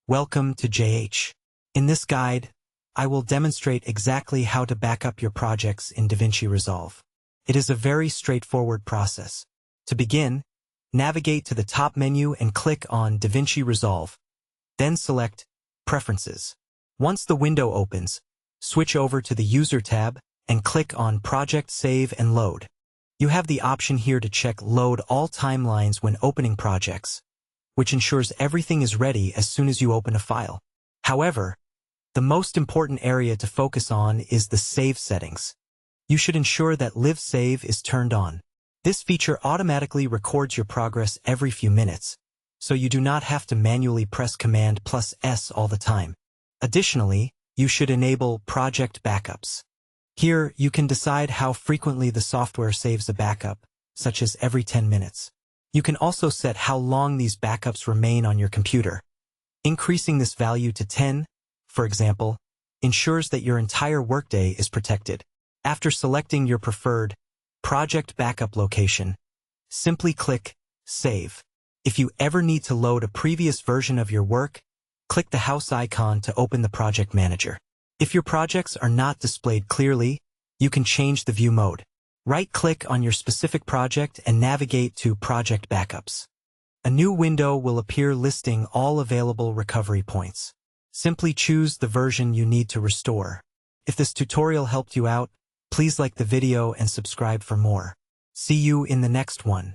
Welcome to JH. In this guide, I will demonstrate exactly how to back up your projects in DaVinci Resolve. It is a very straightforward process. To begin, navigate to the top menu and click on DaVinci Resolve. Then select Preferences. Once the window opens, switch over to the User tab and click on Project Save and Load. You have the option here to check Load All Timelines when opening projects, which ensures everything is ready as soon as you open a file. However, the most important area to focus on is the Save settings. You should ensure that Live Save is turned on. This feature automatically records your progress every few minutes, so you do not have to manually press Command+S all the time. Additionally, you should enable Project Backups. Here, you can decide how frequently the software saves a backup, such as every 10 minutes. You can also set how long these backups remain on your computer. Increasing this value to 10, for example, ensures that your entire workday is protected. After selecting your preferred project backup location, simply click Save. If you ever need to load a previous version of your work, click the house icon to open the project manager. If your projects are not displayed clearly, you can change the view mode. Right-click on your specific project and navigate to Project Backups. A new window will appear listing all available recovery points. Simply choose the version you need to restore. If this tutorial helped you out, please like the video and subscribe for more. See you in the next one.